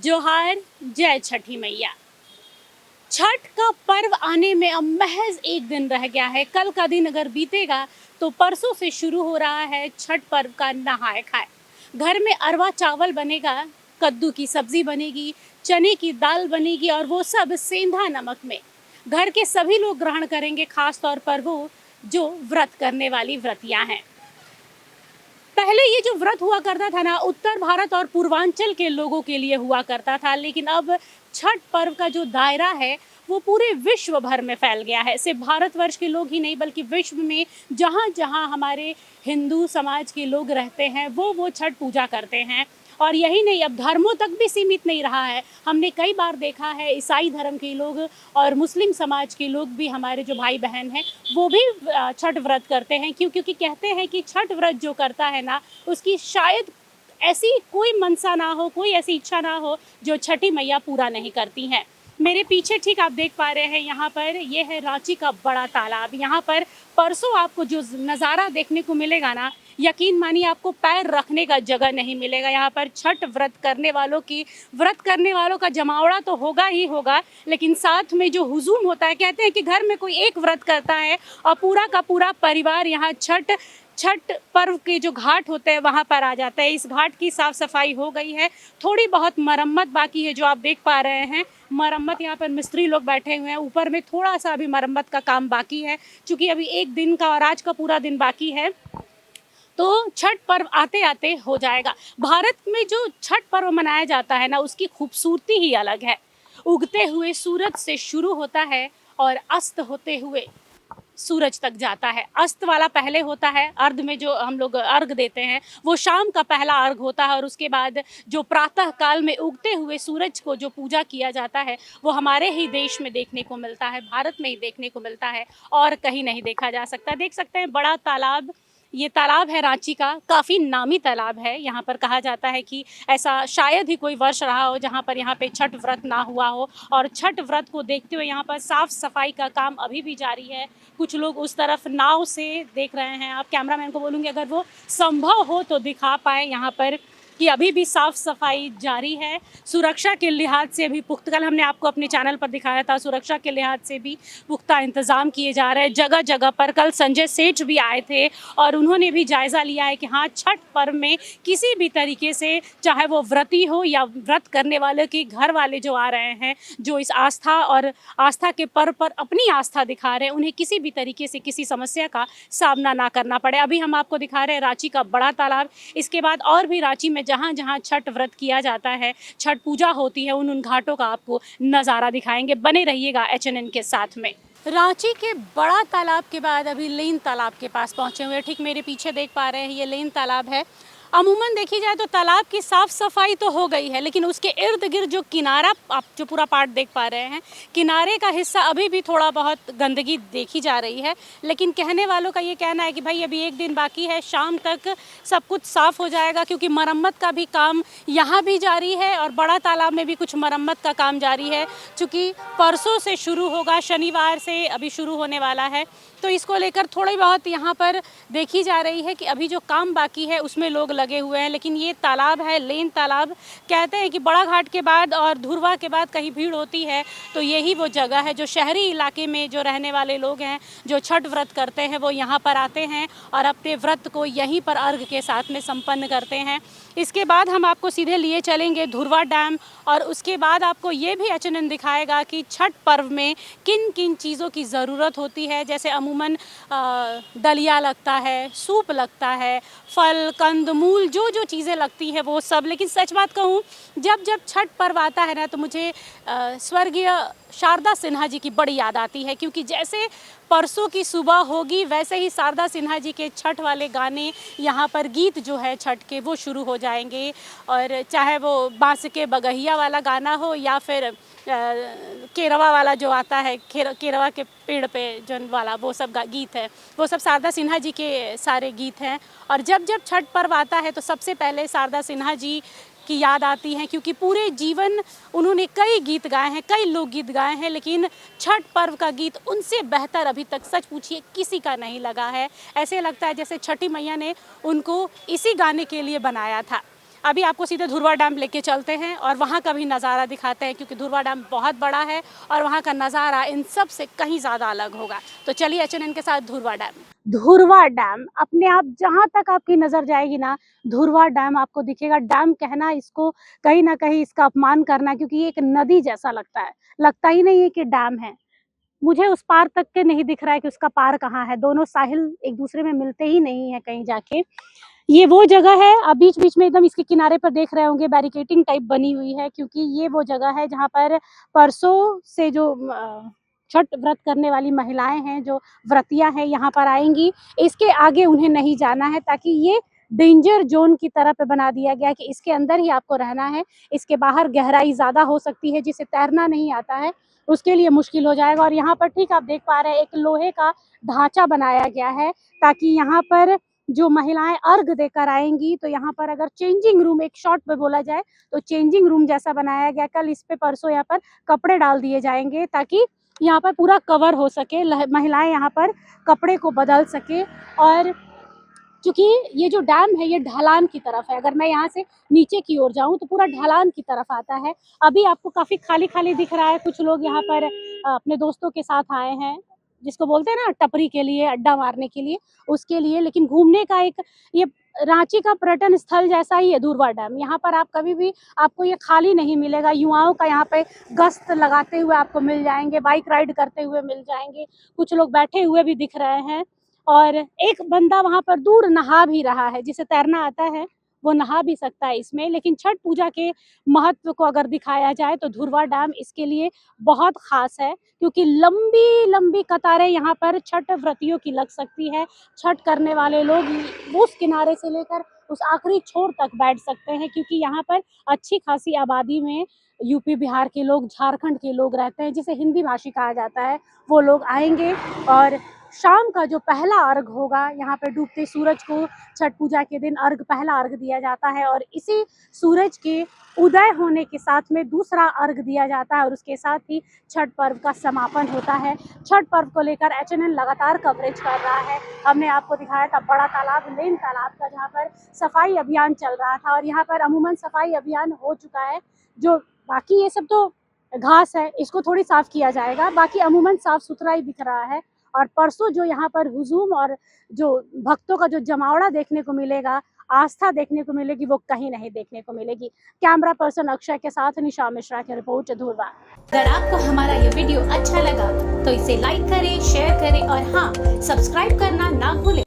जोहार, जय छठी मैया। छठ का पर्व आने में अब महज एक दिन रह गया है। कल का दिन अगर बीतेगा तो परसों से शुरू हो रहा है छठ पर्व का नहाए खाए। घर में अरवा चावल बनेगा, कद्दू की सब्जी बनेगी, चने की दाल बनेगी और वो सब सेंधा नमक में। घर के सभी लोग ग्रहण करेंगे, खास तौर पर वो जो व्रत करने वाली व्रतियां हैं। पहले ये जो व्रत हुआ करता था ना, उत्तर भारत और पूर्वांचल के लोगों के लिए हुआ करता था, लेकिन अब छठ पर्व का जो दायरा है वो पूरे विश्व भर में फैल गया है। सिर्फ भारतवर्ष के लोग ही नहीं बल्कि विश्व में जहाँ जहाँ हमारे हिंदू समाज के लोग रहते हैं वो छठ पूजा करते हैं। और यही नहीं, अब धर्मों तक भी सीमित नहीं रहा है। हमने कई बार देखा है ईसाई धर्म के लोग और मुस्लिम समाज के लोग भी, हमारे जो भाई बहन हैं वो भी छठ व्रत करते हैं। क्योंकि कहते हैं कि छठ व्रत जो करता है ना, उसकी शायद ऐसी कोई मनसा ना हो, कोई ऐसी इच्छा ना हो जो छठी मैया पूरा नहीं करती हैं। मेरे पीछे ठीक आप देख पा रहे हैं, यहाँ पर ये है रांची का बड़ा तालाब। यहाँ पर परसों आपको जो नज़ारा देखने को मिलेगा ना, यकीन मानिए आपको पैर रखने का जगह नहीं मिलेगा। यहाँ पर छठ व्रत करने वालों का जमावड़ा तो होगा ही होगा, लेकिन साथ में जो हुजूम होता है, कहते हैं कि घर में कोई एक व्रत करता है और पूरा का पूरा परिवार यहाँ छठ पर्व के जो घाट होते हैं वहाँ पर आ जाता है। इस घाट की साफ सफाई हो गई है, थोड़ी बहुत मरम्मत बाकी है। जो आप देख पा रहे हैं मरम्मत, यहाँ पर मिस्त्री लोग बैठे हुए हैं, ऊपर में थोड़ा सा अभी मरम्मत का काम बाकी है। क्योंकि अभी एक दिन का और आज का पूरा दिन बाकी है, तो छठ पर्व आते आते हो जाएगा। भारत में जो छठ पर्व मनाया जाता है ना, उसकी खूबसूरती ही अलग है। उगते हुए सूरज से शुरू होता है और अस्त होते हुए सूरज तक जाता है। अस्त वाला पहले होता है, अर्घ में जो हम लोग अर्घ देते हैं वो शाम का पहला अर्घ होता है। और उसके बाद जो प्रातः काल में उगते हुए सूरज को जो पूजा किया जाता है वो हमारे ही देश में देखने को मिलता है, भारत में ही देखने को मिलता है और कहीं नहीं देखा जा सकता। देख सकते हैं बड़ा तालाब, ये तालाब है रांची का, काफ़ी नामी तालाब है। यहाँ पर कहा जाता है कि ऐसा शायद ही कोई वर्ष रहा हो जहाँ पर यहाँ पे छठ व्रत ना हुआ हो। और छठ व्रत को देखते हुए यहाँ पर साफ सफाई का काम अभी भी जारी है। कुछ लोग उस तरफ नाव से देख रहे हैं। आप कैमरामैन को बोलूँगी अगर वो संभव हो तो दिखा पाए यहाँ पर कि अभी भी साफ सफाई जारी है। सुरक्षा के लिहाज से भी पुख्ता, कल हमने आपको अपने चैनल पर दिखाया था, सुरक्षा के लिहाज से भी पुख्ता इंतजाम किए जा रहे हैं जगह जगह पर। कल संजय सेठ भी आए थे और उन्होंने भी जायज़ा लिया है कि हाँ, छठ पर्व में किसी भी तरीके से, चाहे वो व्रती हो या व्रत करने वाले के घर वाले जो आ रहे हैं, जो इस आस्था के पर्व पर अपनी आस्था दिखा रहे हैं, उन्हें किसी भी तरीके से किसी समस्या का सामना ना करना पड़े। अभी हम आपको दिखा रहे हैं रांची का बड़ा तालाब। इसके बाद और भी रांची में जहाँ जहाँ छठ व्रत किया जाता है, छठ पूजा होती है, उन घाटों का आपको नज़ारा दिखाएंगे। बने रहिएगा HNN के साथ में। रांची के बड़ा तालाब के बाद अभी लेन तालाब के पास पहुंचे हुए हैं। ठीक मेरे पीछे देख पा रहे हैं, ये लेन तालाब है। अमूमन देखी जाए तो तालाब की साफ़ सफाई तो हो गई है, लेकिन उसके इर्द गिर्द जो किनारा, आप जो पूरा पार्ट देख पा रहे हैं, किनारे का हिस्सा अभी भी थोड़ा बहुत गंदगी देखी जा रही है। लेकिन कहने वालों का ये कहना है कि भाई अभी एक दिन बाकी है, शाम तक सब कुछ साफ़ हो जाएगा। क्योंकि मरम्मत का भी काम यहाँ भी जारी है और बड़ा तालाब में भी कुछ मरम्मत का काम जारी है। चूँकि परसों से शुरू होगा, शनिवार से अभी शुरू होने वाला है, तो इसको लेकर थोड़ी बहुत यहाँ पर देखी जा रही है कि अभी जो काम बाकी है उसमें लोग लगे हुए हैं। लेकिन ये तालाब है लेन तालाब, कहते हैं कि बड़ा घाट के बाद और धुरवा के बाद कहीं भीड़ होती है तो यही वो जगह है जो शहरी इलाके में जो रहने वाले लोग हैं, जो छठ व्रत करते हैं, वो यहाँ पर आते हैं और अपने व्रत को यहीं पर अर्घ के साथ में संपन्न करते हैं। इसके बाद हम आपको सीधे लिए चलेंगे धुरवा डैम और उसके बाद आपको ये भी HNN दिखाएगा कि छठ पर्व में किन किन चीज़ों की ज़रूरत होती है। जैसे अमूमन दलिया लगता है, सूप लगता है, फल कंद मूल जो जो चीज़ें लगती हैं वो सब। लेकिन सच बात कहूँ, जब जब छठ पर्व आता है ना, तो मुझे स्वर्गीय शारदा सिन्हा जी की बड़ी याद आती है। क्योंकि जैसे परसों की सुबह होगी वैसे ही शारदा सिन्हा जी के छठ वाले गाने, यहाँ पर गीत जो है छठ के, वो शुरू हो जाएंगे। और चाहे वो बांस के बगहिया वाला गाना हो या फिर केरवा वाला जो आता है, केरवा के पेड़ पे जन वाला, वो सब गीत है, वो सब शारदा सिन्हा जी के सारे गीत हैं। और जब जब छठ पर्व आता है तो सबसे पहले शारदा सिन्हा जी की याद आती हैं। क्योंकि पूरे जीवन उन्होंने कई गीत गाए हैं, कई लोकगीत गाए हैं, लेकिन छठ पर्व का गीत उनसे बेहतर अभी तक सच पूछिए किसी का नहीं लगा है। ऐसे लगता है जैसे छठी मैया ने उनको इसी गाने के लिए बनाया था। अभी आपको सीधे धुरवा डैम लेके चलते हैं और वहाँ का भी नज़ारा दिखाते हैं, क्योंकि धुरवा डैम बहुत बड़ा है और वहाँ का नज़ारा इन सब से कहीं ज़्यादा अलग होगा। तो चलिए HNN के साथ धुरवा डैम। धुरवा डैम अपने आप जहाँ तक आपकी नज़र जाएगी ना, धुरवा डैम आपको दिखेगा। डैम कहना इसको कहीं ना कहीं इसका अपमान करना, क्योंकि ये एक नदी जैसा लगता है, लगता ही नहीं है कि डैम है। मुझे उस पार तक के नहीं दिख रहा है कि उसका पार कहाँ है, दोनों साहिल एक दूसरे में मिलते ही नहीं है कहीं जाके। ये वो जगह है, आप बीच बीच में एकदम इसके किनारे पर देख रहे होंगे बैरिकेटिंग टाइप बनी हुई है, क्योंकि ये वो जगह है जहाँ पर परसों से जो छठ व्रत करने वाली महिलाएं हैं, जो व्रतियां हैं, यहाँ पर आएंगी। इसके आगे उन्हें नहीं जाना है, ताकि ये डेंजर जोन की तरह पे बना दिया गया कि इसके अंदर ही आपको रहना है। इसके बाहर गहराई ज़्यादा हो सकती है, जिसे तैरना नहीं आता है उसके लिए मुश्किल हो जाएगा। और यहाँ पर ठीक आप देख पा रहे हैं, एक लोहे का ढांचा बनाया गया है, ताकि यहाँ पर जो महिलाएं अर्घ देकर आएंगी, तो यहाँ पर अगर चेंजिंग रूम एक शॉर्ट में बोला जाए तो चेंजिंग रूम जैसा बनाया गया। कल इस पे परसों यहाँ पर कपड़े डाल दिए जाएंगे, ताकि यहाँ पर पूरा कवर हो सके, महिलाएं यहाँ पर कपड़े को बदल सके। और क्योंकि ये जो डैम है ये ढलान की तरफ है, अगर मैं यहाँ से नीचे की ओर जाऊँ तो पूरा ढलान की तरफ आता है। अभी आपको काफ़ी खाली खाली दिख रहा है, कुछ लोग यहाँ पर अपने दोस्तों के साथ आए हैं, जिसको बोलते हैं ना टपरी के लिए, अड्डा मारने के लिए, उसके लिए। लेकिन घूमने का एक ये रांची का पर्यटन स्थल जैसा ही है धुरवा डैम। यहाँ पर आप कभी भी, आपको ये खाली नहीं मिलेगा। युवाओं का यहाँ पे गश्त लगाते हुए आपको मिल जाएंगे, बाइक राइड करते हुए मिल जाएंगे, कुछ लोग बैठे हुए भी दिख रहे हैं। और एक बंदा वहाँ पर दूर नहा भी रहा है, जिसे तैरना आता है वो नहा भी सकता है इसमें। लेकिन छठ पूजा के महत्व को अगर दिखाया जाए तो धुरवा डैम इसके लिए बहुत खास है, क्योंकि लंबी लंबी कतारें यहाँ पर छठ व्रतियों की लग सकती है। छठ करने वाले लोग उस किनारे से लेकर उस आखिरी छोर तक बैठ सकते हैं, क्योंकि यहाँ पर अच्छी खासी आबादी में यूपी बिहार के लोग, झारखंड के लोग रहते हैं, जिसे हिंदी भाषी कहा जाता है। वो लोग आएंगे और शाम का जो पहला अर्घ होगा, यहाँ पे डूबते सूरज को छठ पूजा के दिन पहला अर्घ दिया जाता है, और इसी सूरज के उदय होने के साथ में दूसरा अर्घ दिया जाता है, और उसके साथ ही छठ पर्व का समापन होता है। छठ पर्व को लेकर HNN लगातार कवरेज कर रहा है। हमने आपको दिखाया था बड़ा तालाब, लेन तालाब का, जहाँ पर सफाई अभियान चल रहा था, और यहाँ पर अमूमन सफाई अभियान हो चुका है। जो बाकी ये सब तो घास है, इसको थोड़ी साफ किया जाएगा, बाकी अमूमन साफ सुथरा ही दिख रहा है। और परसों जो यहाँ पर हुजूम और जो भक्तों का जो जमावड़ा देखने को मिलेगा, आस्था देखने को मिलेगी, वो कहीं नहीं देखने को मिलेगी। कैमरा पर्सन अक्षय के साथ निशा मिश्रा की रिपोर्ट, धुरवा। अगर आपको हमारा ये वीडियो अच्छा लगा तो इसे लाइक करें, शेयर करें और हाँ, सब्सक्राइब करना ना भूलें।